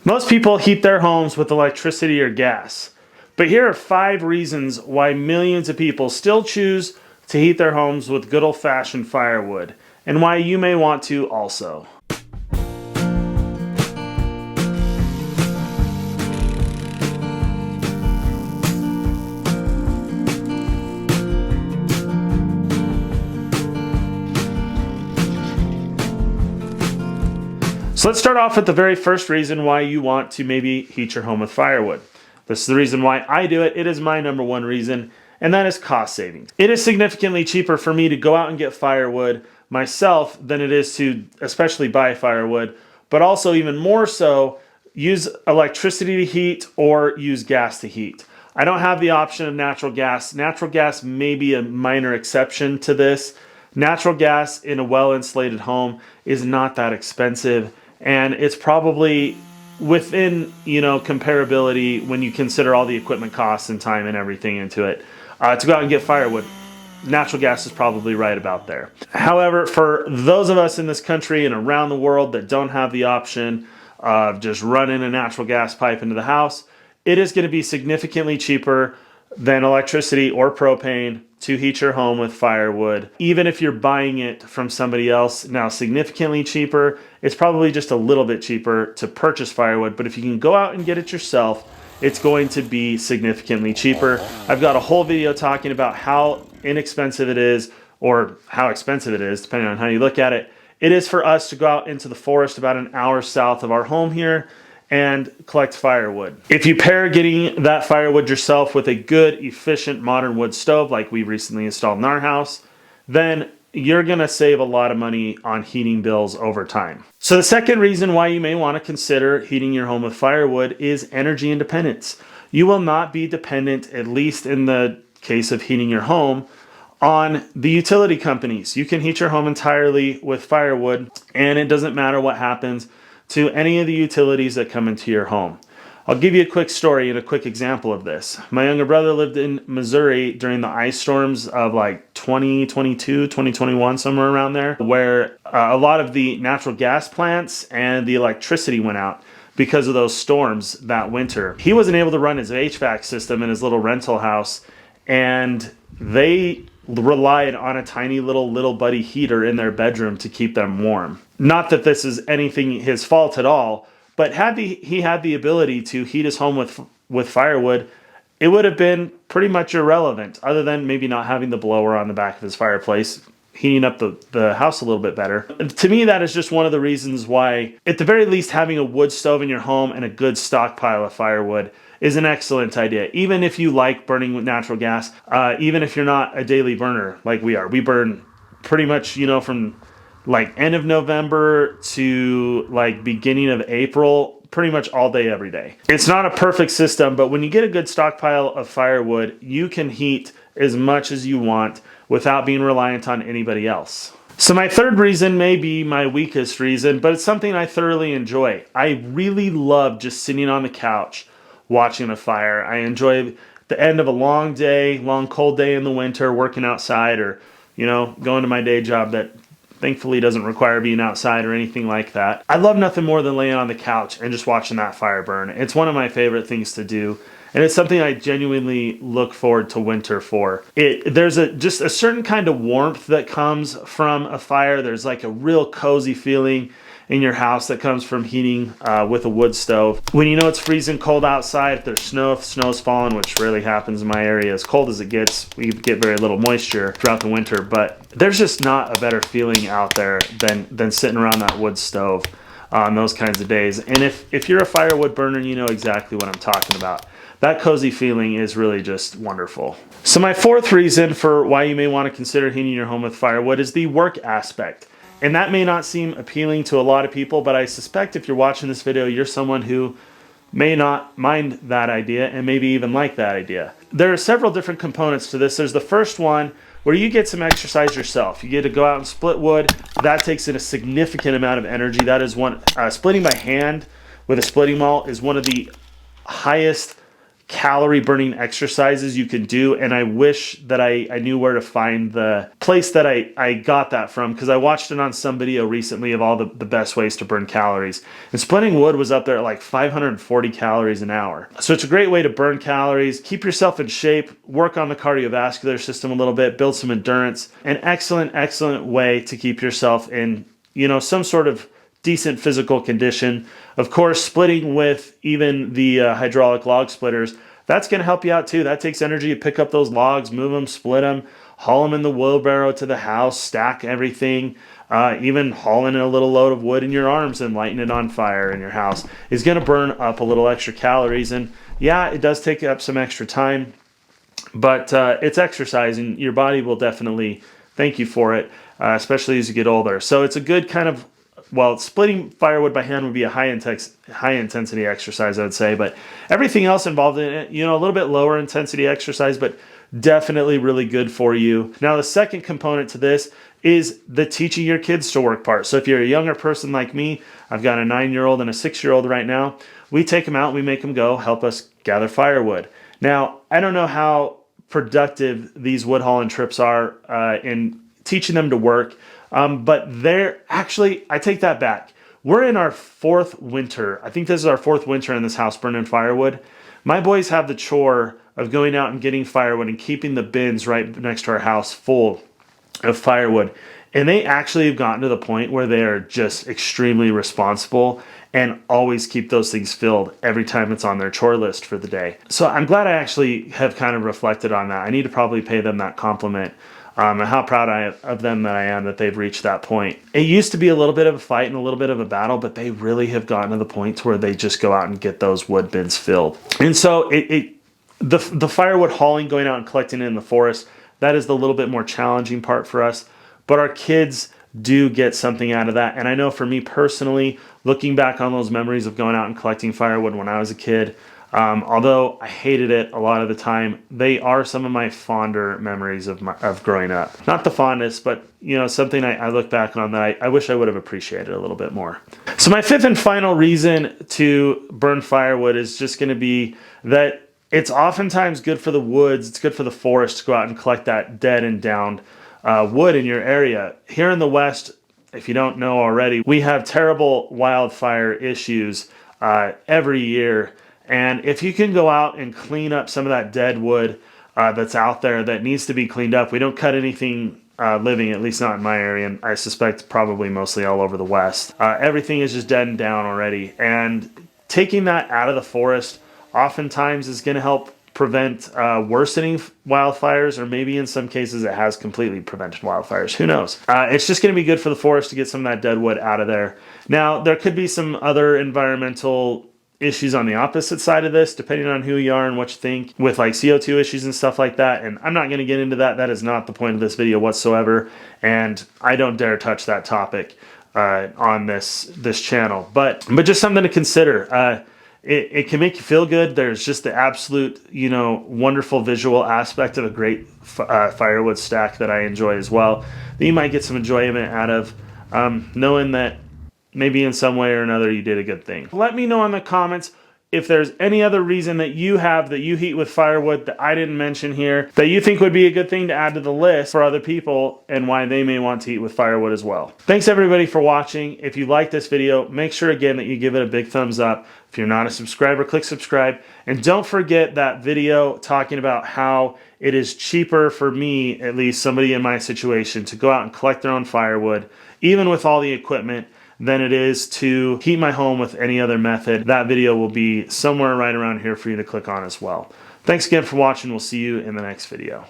Most people heat their homes with electricity or gas, but here are 5 reasons why millions of people still choose to heat their homes with good old-fashioned firewood, and why you may want to also. So let's start off with the very first reason why you want to maybe heat your home with firewood. This is the reason why I do it. It is my number one reason, and that is cost savings. It is significantly cheaper for me to go out and get firewood myself than it is to especially buy firewood, but also even more so use electricity to heat or use gas to heat. I don't have the option of natural gas. Natural gas may be a minor exception to this. Natural gas in a well-insulated home is not that expensive, and it's probably within, comparability when you consider all the equipment costs and time and everything into it. To go out and get firewood, natural gas is probably right about there. However, for those of us in this country and around the world that don't have the option of just running a natural gas pipe into the house, it is going to be significantly cheaper than electricity or propane to heat your home with firewood. Even if you're buying it from somebody else, now significantly cheaper, it's probably just a little bit cheaper to purchase firewood, but if you can go out and get it yourself, it's going to be significantly cheaper. I've got a whole video talking about how inexpensive it is, or how expensive it is, depending on how you look at it. It is for us to go out into the forest about an hour south of our home here and collect firewood. If you pair getting that firewood yourself with a good, efficient, modern wood stove like we recently installed in our house, then you're gonna save a lot of money on heating bills over time. So the second reason why you may wanna consider heating your home with firewood is energy independence. You will not be dependent, at least in the case of heating your home, on the utility companies. You can heat your home entirely with firewood, and it doesn't matter what happens to any of the utilities that come into your home. I'll give you a quick story and a quick example of this. My younger brother lived in Missouri during the ice storms of like 2022, 2021, somewhere around there, where a lot of the natural gas plants and the electricity went out because of those storms that winter. He wasn't able to run his HVAC system in his little rental house, and they relied on a tiny little buddy heater in their bedroom to keep them warm. Not that this is anything his fault at all, but he had the ability to heat his home with firewood, it would have been pretty much irrelevant, other than maybe not having the blower on the back of his fireplace, heating up the house a little bit better. To me, that is just one of the reasons why, at the very least, having a wood stove in your home and a good stockpile of firewood is an excellent idea. Even if you like burning with natural gas, even if you're not a daily burner like we are. We burn pretty much, from like end of November to like beginning of April, pretty much all day, every day. It's not a perfect system, but when you get a good stockpile of firewood, you can heat as much as you want without being reliant on anybody else. So my third reason may be my weakest reason, but it's something I thoroughly enjoy. I really love just sitting on the couch watching a fire. I enjoy the end of a long day, long cold day in the winter, working outside, or going to my day job that thankfully doesn't require being outside or anything like that. I love nothing more than laying on the couch and just watching that fire burn. It's one of my favorite things to do, and it's something I genuinely look forward to winter for. There's just a certain kind of warmth that comes from a fire. There's like a real cozy feeling in your house that comes from heating with a wood stove. When you know it's freezing cold outside, if there's snow, if snow's falling, which rarely happens in my area, as cold as it gets, we get very little moisture throughout the winter, but there's just not a better feeling out there than sitting around that wood stove on those kinds of days. And if you're a firewood burner, you know exactly what I'm talking about. That cozy feeling is really just wonderful. So my fourth reason for why you may want to consider heating your home with firewood is the work aspect. And that may not seem appealing to a lot of people, but I suspect if you're watching this video, you're someone who may not mind that idea and maybe even like that idea. There are several different components to this. There's the first one where you get some exercise yourself. You get to go out and split wood. That takes in a significant amount of energy. That is one, splitting by hand with a splitting maul is one of the highest calorie burning exercises you can do, and I wish that I knew where to find the place that I got that from, because I watched it on some video recently of all the best ways to burn calories, and splitting wood was up there at like 540 calories an hour. So it's a great way to burn calories, keep yourself in shape, work on the cardiovascular system a little bit, build some endurance. An excellent way to keep yourself in, you know, some sort of decent physical condition. Of course, splitting with even the hydraulic log splitters, that's going to help you out too. That takes energy to pick up those logs, move them, split them, haul them in the wheelbarrow to the house, stack everything, even hauling a little load of wood in your arms and lighting it on fire in your house is going to burn up a little extra calories. And yeah, it does take up some extra time, but it's exercise, and your body will definitely thank you for it, especially as you get older. So it's a good kind of, well, splitting firewood by hand would be a high intensity exercise, I would say, but everything else involved in it, you know, a little bit lower intensity exercise, but definitely really good for you. Now, the second component to this is the teaching your kids to work part. So if you're a younger person like me, I've got a 9-year-old and a 6-year-old right now, we take them out, we make them go help us gather firewood. Now, I don't know how productive these wood hauling trips are in teaching them to work, but they're actually, I take that back. We're in our 4th winter. I think this is our 4th winter in this house burning firewood. My boys have the chore of going out and getting firewood and keeping the bins right next to our house full of firewood. And they actually have gotten to the point where they are just extremely responsible and always keep those things filled every time it's on their chore list for the day. So I'm glad I actually have kind of reflected on that. I need to probably pay them that compliment. And how proud of them that I am that they've reached that point. It used to be a little bit of a fight and a little bit of a battle, but they really have gotten to the point where they just go out and get those wood bins filled. And so the firewood hauling, going out and collecting it in the forest, that is the little bit more challenging part for us. But our kids do get something out of that. And I know for me personally, looking back on those memories of going out and collecting firewood when I was a kid, although I hated it a lot of the time, they are some of my fonder memories of growing up. Not the fondest, but you know, something I look back on that I wish I would have appreciated a little bit more. So my 5th and final reason to burn firewood is just going to be that it's oftentimes good for the woods, it's good for the forest to go out and collect that dead and downed wood in your area. Here in the West, if you don't know already, we have terrible wildfire issues every year. And if you can go out and clean up some of that dead wood that's out there that needs to be cleaned up, we don't cut anything living, at least not in my area, and I suspect probably mostly all over the West. Everything is just dead and down already. And taking that out of the forest oftentimes is going to help prevent worsening wildfires, or maybe in some cases it has completely prevented wildfires. Who knows? It's just going to be good for the forest to get some of that dead wood out of there. Now, there could be some other environmental issues on the opposite side of this, depending on who you are and what you think, with like CO2 issues and stuff like that. And I'm not going to get into that. That is not the point of this video whatsoever. And I don't dare touch that topic on this channel. But just something to consider. It can make you feel good. There's just the absolute, you know, wonderful visual aspect of a great firewood stack that I enjoy as well, that you might get some enjoyment out of, knowing that maybe in some way or another you did a good thing. Let me know in the comments if there's any other reason that you have that you heat with firewood that I didn't mention here, that you think would be a good thing to add to the list for other people, and why they may want to heat with firewood as well. Thanks everybody for watching. If you like this video, make sure again that you give it a big thumbs up. If you're not a subscriber, click subscribe. And don't forget that video talking about how it is cheaper for me, at least somebody in my situation, to go out and collect their own firewood, even with all the equipment, than it is to heat my home with any other method. That video will be somewhere right around here for you to click on as well. Thanks again for watching. We'll see you in the next video.